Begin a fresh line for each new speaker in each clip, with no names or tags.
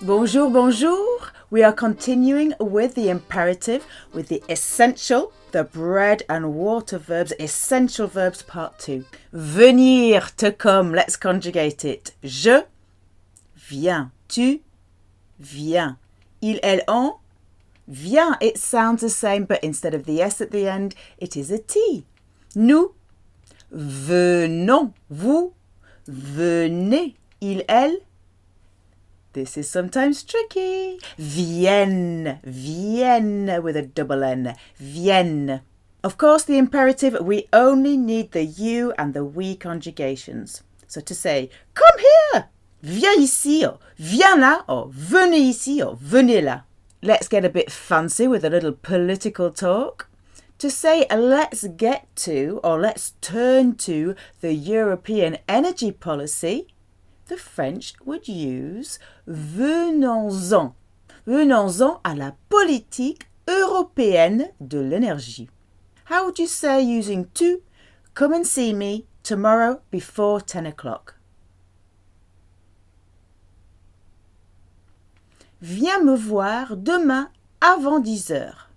Bonjour, bonjour. We are continuing with the imperative, with the essential, the bread and water verbs, essential verbs part 2. Venir, to come, let's conjugate it. Je viens, tu viens. Il, elle, on vient. It sounds the same, but instead of the S at the end, it is a T. Nous venons, vous venez. Il, elle. This is sometimes tricky. Viennent, viennent with a double N. Viennent. Of course, the imperative, we only need the you and the we conjugations. So to say, come here, viens ici, or viens là, or venez ici, or venez là. Let's get a bit fancy with a little political talk. To say, let's get to, or let's turn to the European energy policy, the French would use venons-en. Venons-en à la politique européenne de l'énergie. How would you say using to? Come and see me tomorrow before 10 o'clock. Viens me voir demain avant 10 heures.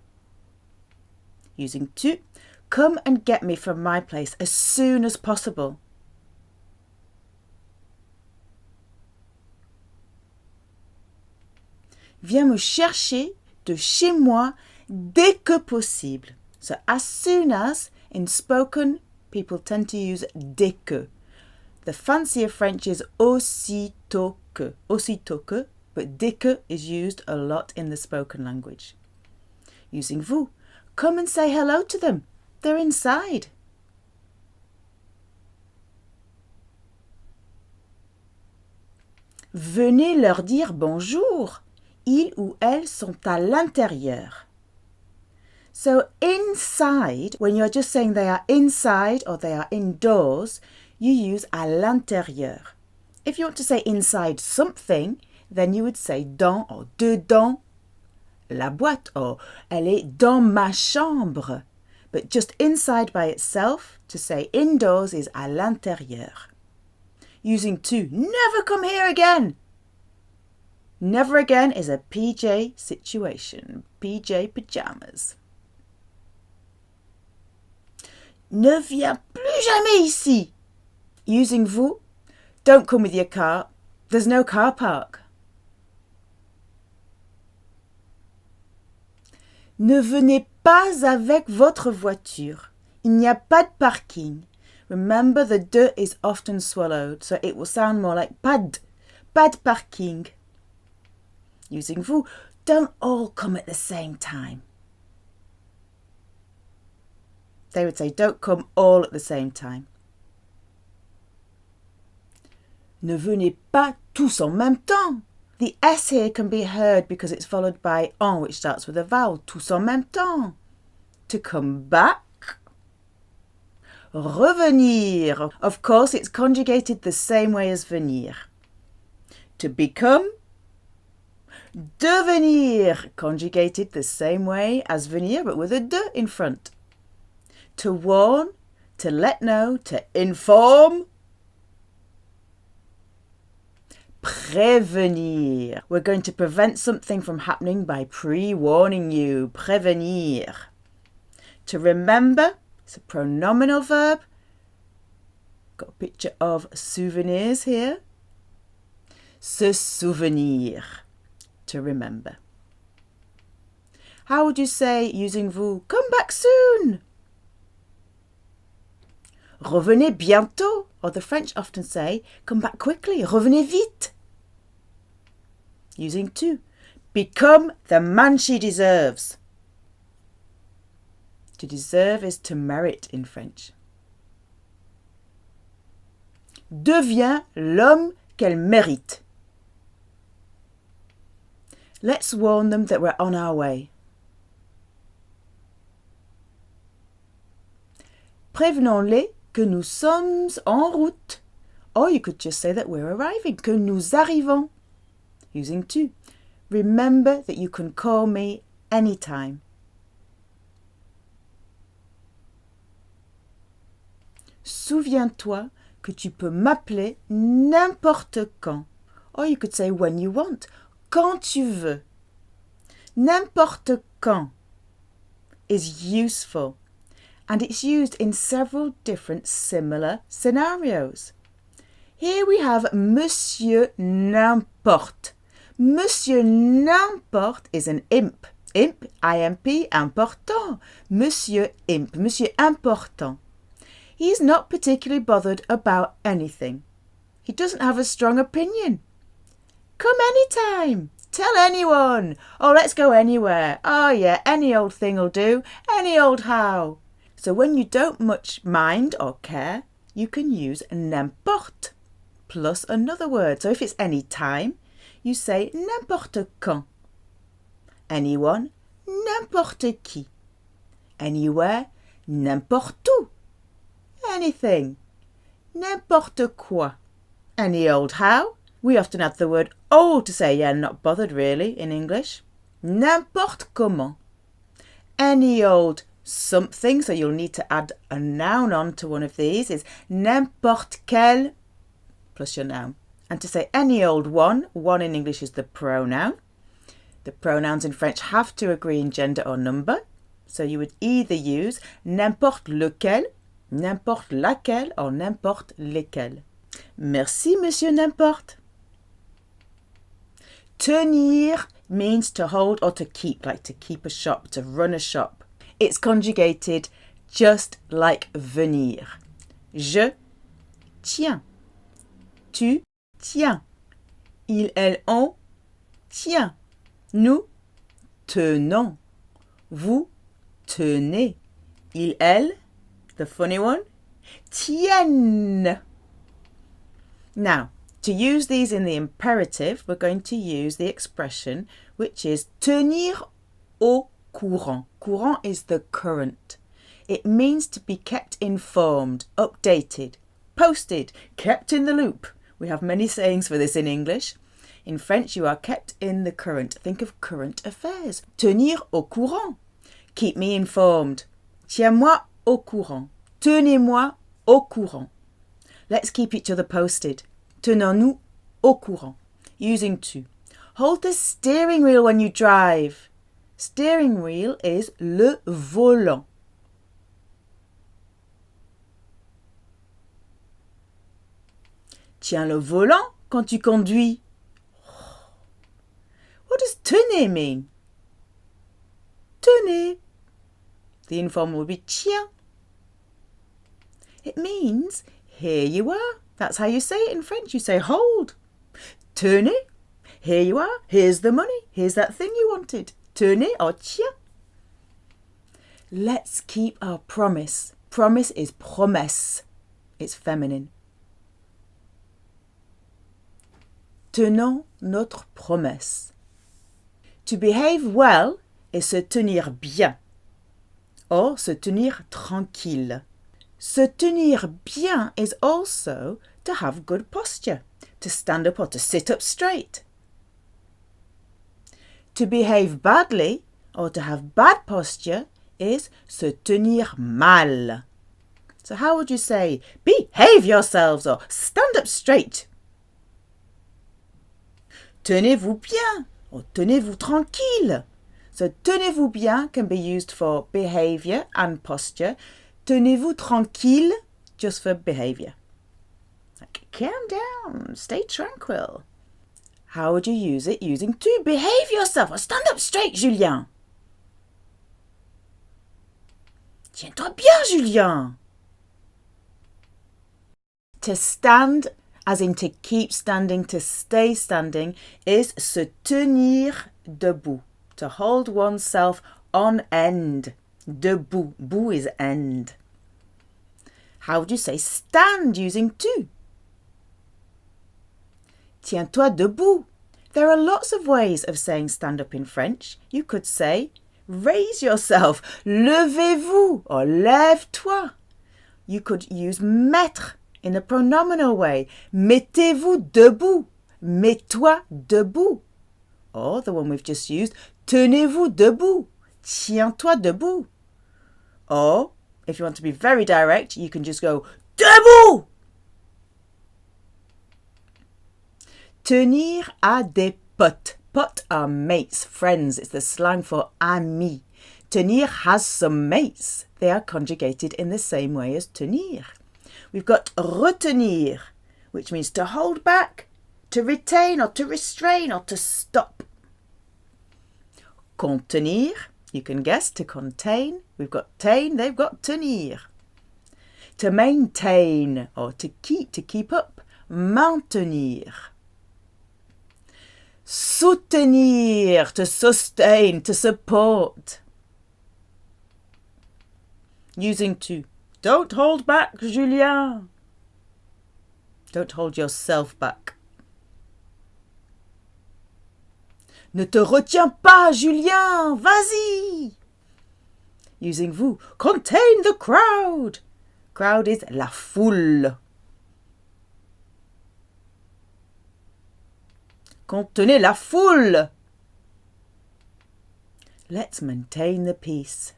Using to, come and get me from my place as soon as possible. Viens me chercher de chez moi dès que possible. So as soon as, in spoken, people tend to use dès que. The fancier French is aussitôt que. Aussitôt que, but dès que is used a lot in the spoken language. Using vous, come and say hello to them. They're inside. Venez leur dire bonjour. Ils ou elles sont à l'intérieur. So inside, when you're just saying they are inside or they are indoors, you use à l'intérieur. If you want to say inside something, then you would say dans or dedans la boîte, or elle est dans ma chambre. But just inside by itself, to say indoors is à l'intérieur. Using to, never come here again. Never again is a PJ situation, PJ pajamas. Ne viens plus jamais ici. Using vous, don't come with your car. There's no car park. Ne venez pas avec votre voiture. Il n'y a pas de parking. Remember, the de is often swallowed, so it will sound more like pas de parking. Using vous, don't all come at the same time. They would say, don't come all at the same time. Ne venez pas tous en même temps. The S here can be heard because it's followed by en, which starts with a vowel. Tous en même temps. To come back. Revenir. Of course, it's conjugated the same way as venir. To become. Devenir, conjugated the same way as venir, but with a de in front. To warn, to let know, to inform. Prévenir. We're going to prevent something from happening by pre-warning you. Prévenir. To remember, it's a pronominal verb. Got a picture of souvenirs here. Se souvenir. To remember. How would you say, using vous, come back soon? Revenez bientôt, or the French often say, come back quickly, revenez vite. Using to, become the man she deserves. To deserve is to merit in French. Deviens l'homme qu'elle mérite. Let's warn them that we're on our way. Prévenons-les que nous sommes en route. Or you could just say that we're arriving, que nous arrivons. Using to. Remember that you can call me anytime. Souviens-toi que tu peux m'appeler n'importe quand. Or you could say when you want. Quand tu veux. N'importe quand is useful, and it's used in several different similar scenarios. Here we have Monsieur N'importe. Monsieur N'importe is an imp. Imp, I-M-P, important. Monsieur Imp, Monsieur Important. He's not particularly bothered about anything. He doesn't have a strong opinion. Come anytime. Tell anyone. Oh, let's go anywhere. Oh yeah, any old thing'll do. Any old how. So when you don't much mind or care, you can use n'importe plus another word. So if it's any time, you say n'importe quand. Anyone, n'importe qui. Anywhere, n'importe où. Anything, n'importe quoi. Any old how. We often add the word old to say, yeah, not bothered really in English. N'importe comment. Any old something, so you'll need to add a noun on to one of these, is n'importe quel plus your noun. And to say any old one in English is the pronoun. The pronouns in French have to agree in gender or number. So you would either use n'importe lequel, n'importe laquelle, or n'importe lesquels. Merci, Monsieur N'importe. Tenir means to hold or to keep, like to keep a shop, to run a shop. It's conjugated just like venir. Je tiens. Tu tiens. Il, elle, on tient. Nous tenons. Vous tenez. Il, elle, the funny one, tiennent. Now, to use these in the imperative, we're going to use the expression which is tenir au courant. Courant is the current. It means to be kept informed, updated, posted, kept in the loop. We have many sayings for this in English. In French, you are kept in the current. Think of current affairs. Tenir au courant. Keep me informed. Tiens-moi au courant. Tenez-moi au courant. Let's keep each other posted. Tenons-nous au courant. Using to. Hold the steering wheel when you drive. Steering wheel is le volant. Tiens le volant quand tu conduis. What does tenez mean? Tenez. The informal would be tiens. It means here you are. That's how you say it in French. You say hold. Tenez. Here you are. Here's the money. Here's that thing you wanted. Tenez or tiens. Let's keep our promise. Promise is promesse. It's feminine. Tenons notre promesse. To behave well is se tenir bien or se tenir tranquille. Se tenir bien is also to have good posture, to stand up or to sit up straight. To behave badly or to have bad posture is se tenir mal. So how would you say, behave yourselves or stand up straight? Tenez-vous bien or tenez-vous tranquille. So tenez-vous bien can be used for behavior and posture. Tenez-vous tranquille just for behavior. Like, calm down, stay tranquil. How would you use it? Using to. Behave yourself or stand up straight, Julien. Tiens-toi bien, Julien. To stand, as in to keep standing, to stay standing, is se tenir debout. To hold oneself on end. Debout. Bout is end. How would you say stand using to? Tiens-toi debout. There are lots of ways of saying stand up in French. You could say raise yourself. Levez-vous or lève-toi. You could use mettre in the pronominal way. Mettez-vous debout. Mets-toi debout. Or the one we've just used, tenez-vous debout. Tiens-toi debout. Or, if you want to be very direct, you can just go debout. Tenir à des potes. Potes are mates, friends. It's the slang for amis. Tenir has some mates. They are conjugated in the same way as tenir. We've got retenir, which means to hold back, to retain or to restrain or to stop. Contenir, you can guess, to contain. We've got tain, they've got tenir. To maintain or to keep up. Maintenir. Soutenir, to sustain, to support. Using to. Don't hold back, Julien. Don't hold yourself back. Ne te retiens pas, Julien. Vas-y. Using vous. Contain the crowd. Crowd is la foule. Contenez la foule. Let's maintain the peace.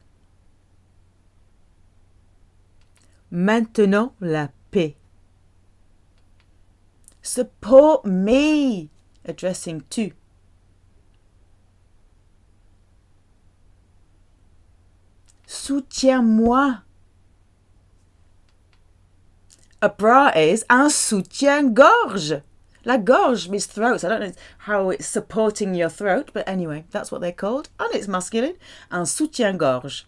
Maintenant la paix. Support me. Addressing to. Soutiens-moi. A bra is un soutien-gorge. La gorge means throat. So I don't know how it's supporting your throat, but anyway, that's what they're called. And it's masculine. Un soutien-gorge.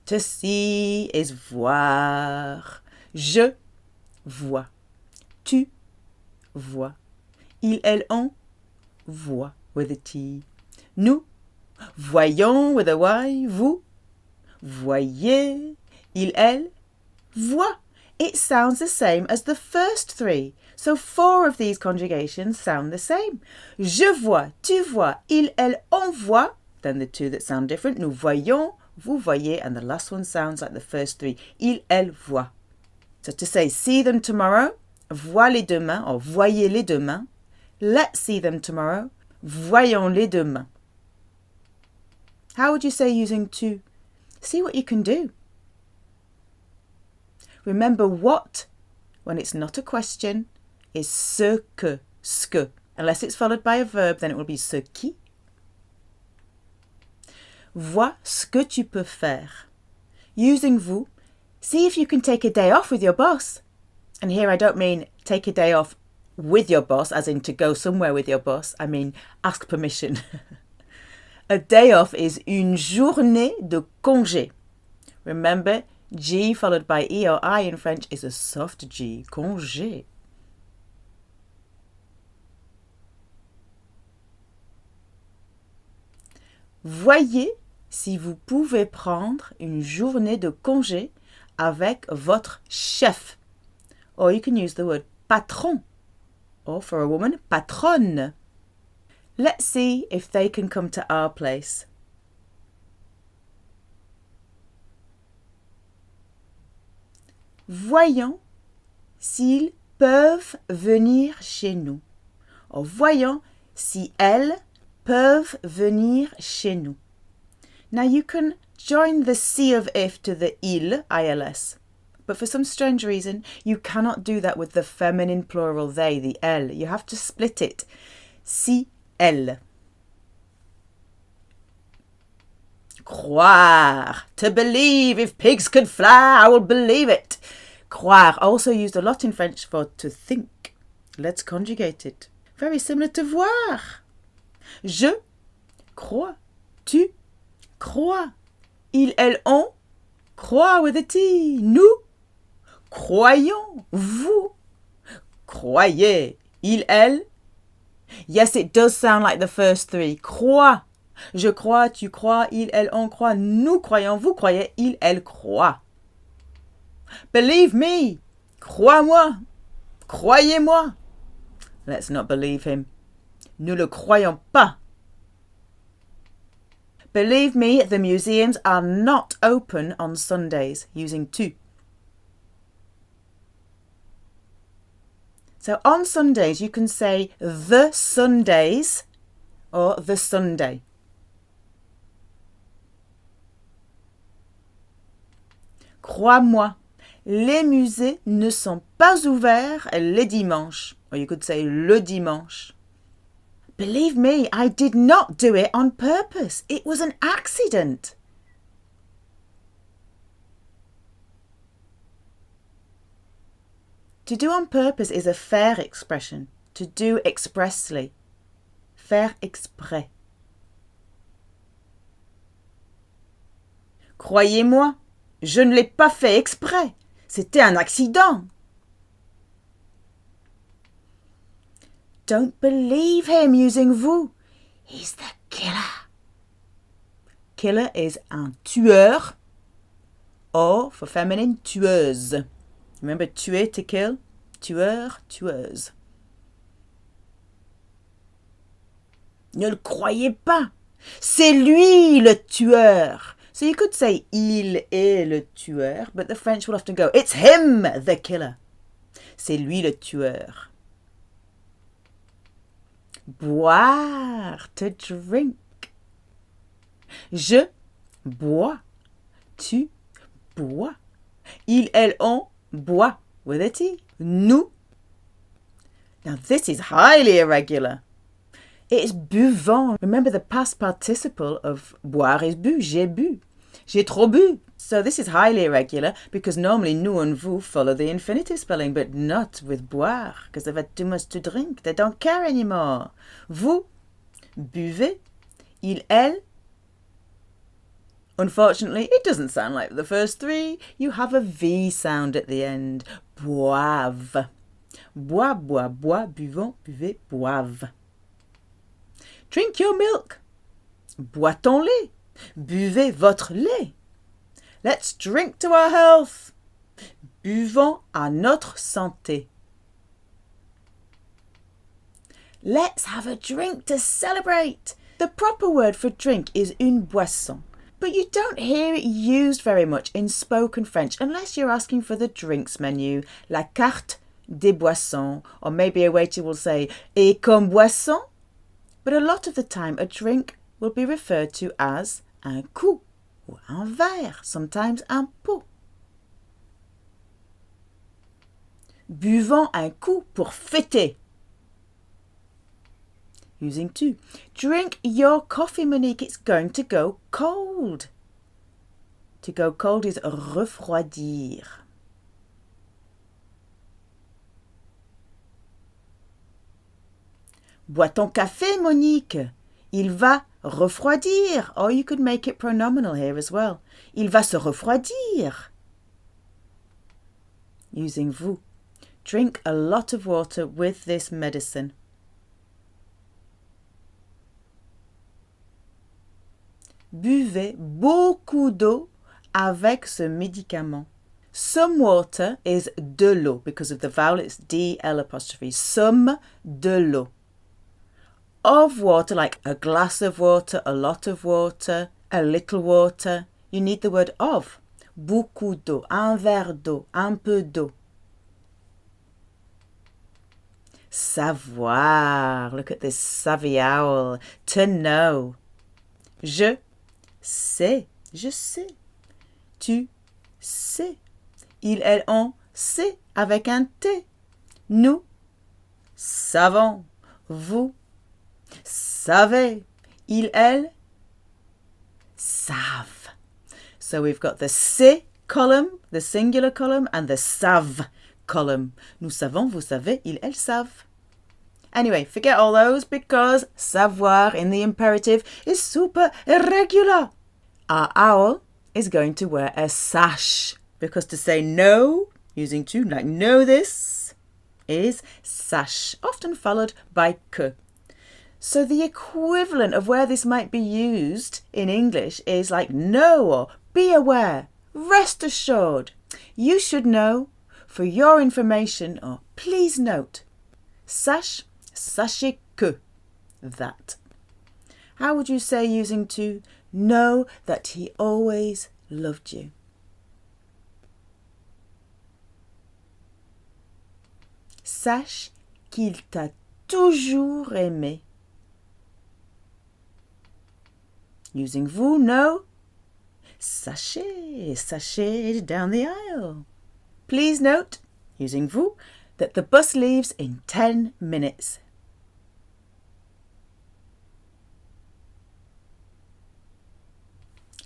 To see is voir. Je vois. Tu vois. Il, elle, on voit with a T. Nous voyons with a Y. Vous voyez. Il, elle voit. It sounds the same as the first three. So 4 of these conjugations sound the same. Je vois, tu vois, il, elle, on voit. Then the 2 that sound different. Nous voyons, vous voyez. And the last one sounds like the first 3. Il, elle, voit. So to say see them tomorrow, vois-les demain or voyez-les demain. Let's see them tomorrow, voyons-les demain. How would you say using to? See what you can do. Remember what, when it's not a question, is ce que. Unless it's followed by a verb, then it will be ce qui. Vois ce que tu peux faire. Using vous, see if you can take a day off with your boss. And here I don't mean take a day off with your boss, as in to go somewhere with your boss. I mean ask permission. A day off is une journée de congé. Remember, G followed by E or I in French is a soft G, congé. Voyez si vous pouvez prendre une journée de congé avec votre chef. Or you can use the word patron. Or for a woman, patronne. Let's see if they can come to our place. Voyons s'ils peuvent venir chez nous. Or voyons si elles peuvent venir chez nous. Now you can join the C of if to the il, ILS. But for some strange reason, you cannot do that with the feminine plural they, the elles. You have to split it. Si, elles. Croire. To believe. If pigs could fly, I would believe it. Croire, also used a lot in French for to think. Let's conjugate it. Very similar to voir. Je crois. Tu crois. Il, elle, on croit with a T. Nous croyons. Vous croyez. Il, elle. Yes, it does sound like the first 3. Crois. Je crois, tu crois, il, elle, on croit. Nous croyons, vous croyez, il, elle croit. Believe me. Crois-moi. Croyez-moi. Let's not believe him. Nous le croyons pas. Believe me, the museums are not open on Sundays, using tu. So on Sundays, you can say the Sundays or the Sunday. Crois-moi, les musées ne sont pas ouvert les dimanches. Or you could say le dimanche. Believe me, I did not do it on purpose. It was an accident. To do on purpose is a faire expression. To do expressly. Faire exprès. Croyez-moi, je ne l'ai pas fait exprès. C'était un accident. Don't believe him using vous. He's the killer. Killer is un tueur. Or, for feminine, tueuse. Remember, tuer, to kill. Tueur, tueuse. Ne le croyez pas. C'est lui le tueur. So you could say il est le tueur, but the French will often go, it's him the killer. C'est lui le tueur. Boire, to drink. Je bois. Tu bois. Il, elle, on boit with a T. Nous. Now this is highly irregular. It's buvons. Remember the past participle of boire is bu. J'ai bu. J'ai trop bu. So this is highly irregular because normally nous and vous follow the infinitive spelling, but not with boire because they've had too much to drink. They don't care anymore. Vous buvez. Il, elle. Unfortunately, it doesn't sound like the first three. You have a V sound at the end. Boivent. Bois, bois, bois, buvons, buvez, boivent. Drink your milk. Bois ton lait. Buvez votre lait. Let's drink to our health. Buvons à notre santé. Let's have a drink to celebrate. The proper word for drink is une boisson, but you don't hear it used very much in spoken French unless you're asking for the drinks menu, la carte des boissons, or maybe a waiter will say, et comme boisson? But a lot of the time a drink will be referred to as un coup or un verre, sometimes un pot. Buvons un coup pour fêter. Using tu. Drink your coffee, Monique. It's going to go cold. To go cold is refroidir. Bois ton café, Monique. Il va refroidir. Or you could make it pronominal here as well. Il va se refroidir. Using vous. Drink a lot of water with this medicine. Buvez beaucoup d'eau avec ce médicament. Some water is de l'eau because of the vowel, it's D-L apostrophe. Some de l'eau. Of water, like a glass of water, a lot of water, a little water, you need the word of. Beaucoup d'eau, un verre d'eau, un peu d'eau. Savoir, look at this savvy owl. To know. Je sais, je sais. Tu sais. Il, elle, on sait avec un T. Nous savons. Vous savez. Il, elle savent. So we've got the c'est column, the singular column, and the savent column. Nous savons, vous savez, ils, elles savent. Anyway, forget all those because savoir in the imperative is super irregular. Our owl is going to wear a sash because to say know, using tu, like know this, is sash, often followed by que. So the equivalent of where this might be used in English is like know or be aware, rest assured, you should know, for your information, or please note. Sache, sachez que, that. How would you say using to know that he always loved you? Sache qu'il t'a toujours aimé. Using vous, know. Sachez, sachez down the aisle. Please note, using vous, that the bus leaves in 10 minutes.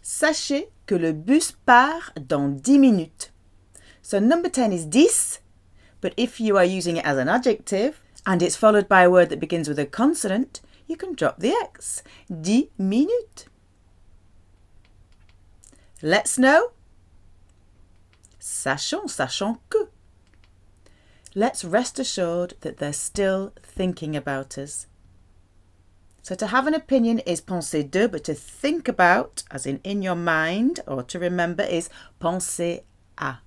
Sachez que le bus part dans 10 minutes. So number 10 is 10, but if you are using it as an adjective and it's followed by a word that begins with a consonant, you can drop the X. 10 minutes. Let's know. Sachons que. Let's rest assured that they're still thinking about us. So to have an opinion is penser de, but to think about, as in your mind, or to remember, is penser à.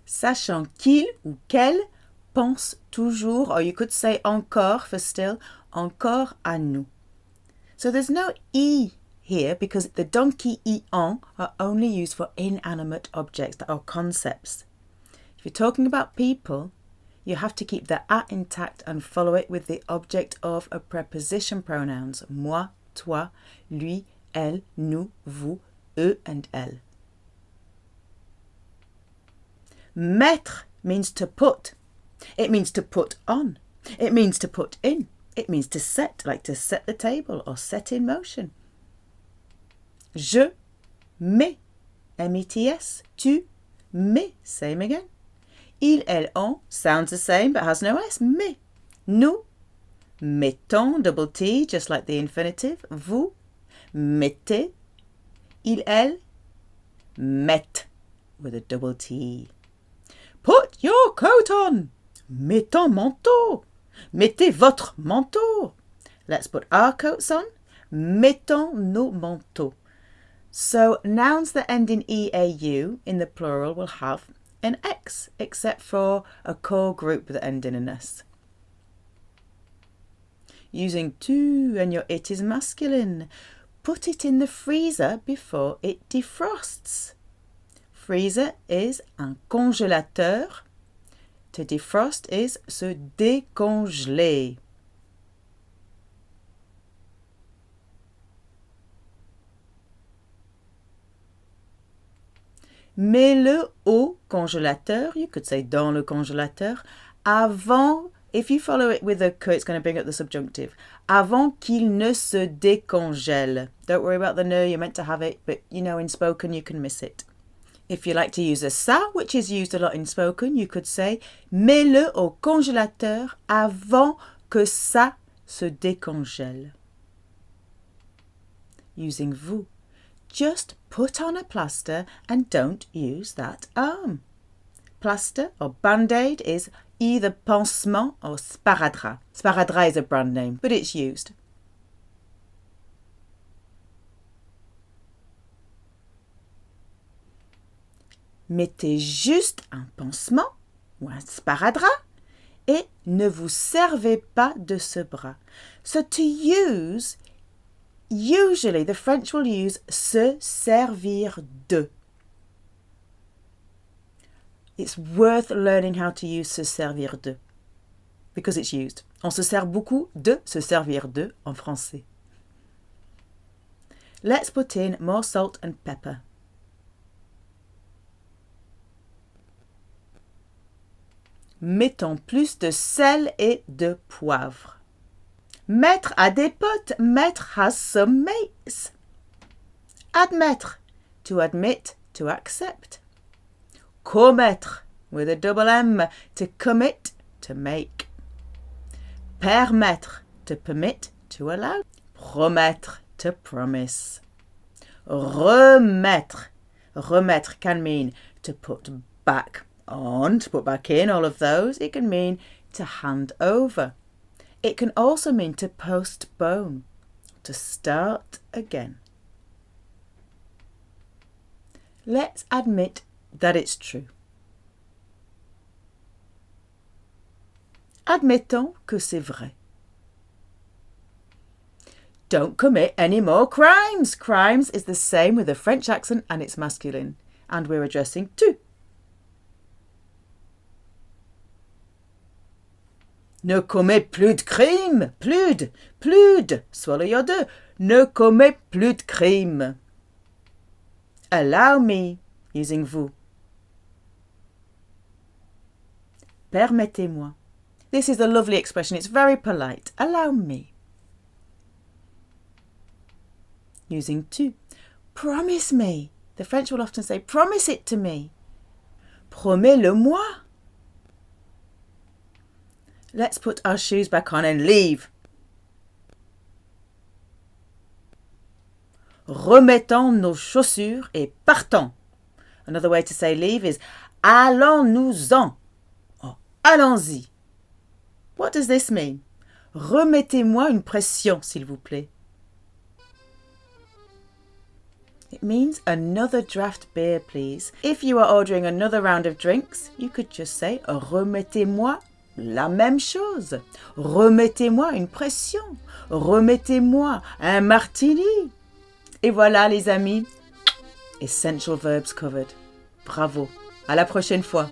Sachant qu'il ou qu'elle pense toujours, or you could say encore for still, encore à nous. So there's no E here because the donkey et en are only used for inanimate objects that are concepts. If you're talking about people, you have to keep the a intact and follow it with the object of a preposition pronouns. Moi, toi, lui, elle, nous, vous, eux and elle. Mettre means to put. It means to put on. It means to put in. It means to set, like to set the table or set in motion. Je mets, M-E-T-S. Tu mets, same again. Il, elle, on sounds the same but has no S. Mais. Nous mettons, double T, just like the infinitive. Vous mettez. Il, elle mettent with a double T. Put your coat on. Mets ton manteau. Mettez votre manteau. Let's put our coats on. Mettons nos manteaux. So nouns that end in EAU in the plural will have an X, except for a core group that end in an S. Using tu and your it is masculine. Put it in the freezer before it defrosts. Freezer is un congélateur. To defrost is se décongeler. Mets-le au congélateur. You could say dans le congélateur. Avant, if you follow it with a que, it's going to bring up the subjunctive. Avant qu'il ne se décongèle. Don't worry about the ne, you're meant to have it, but you know in spoken you can miss it. If you like to use a ça, which is used a lot in spoken, you could say mets-le au congélateur avant que ça se décongèle. Using vous. Just put on a plaster and don't use that arm. Plaster or band-aid is either pansement or sparadrap. Sparadrap is a brand name, but it's used. Mettez juste un pansement ou un sparadrap et ne vous servez pas de ce bras. So to use, usually the French will use se servir de. It's worth learning how to use se servir de because it's used. On se sert beaucoup de se servir de en français. Let's put in more salt and pepper. Mettons plus de sel et de poivre. Maître a des potes. Maître has some mates. Admettre. To admit, to accept. Commettre. With a double M. To commit, to make. Permettre. To permit, to allow. Promettre. To promise. Remettre. Remettre can mean to put back on, to put back in, all of those. It can mean to hand over. It can also mean to postpone, to start again. Let's admit that it's true. Admettons que c'est vrai. Don't commit any more crimes. Crimes is the same with a French accent and it's masculine. And we're addressing tu. Ne commets plus de crimes. Plus de. Swallow your deux. Ne commets plus de crimes. Allow me, using vous. Permettez-moi. This is a lovely expression. It's very polite. Allow me. Using tu. Promise me. The French will often say, promise it to me. Promets-le-moi. Let's put our shoes back on and leave. Remettons nos chaussures et partons. Another way to say leave is allons-nous-en or allons-y. What does this mean? Remettez-moi une pression, s'il vous plaît. It means another draft beer, please. If you are ordering another round of drinks, you could just say remettez-moi la même chose. Remettez-moi une pression. Remettez-moi un martini. Et voilà les amis, essential verbs covered. Bravo. À la prochaine fois.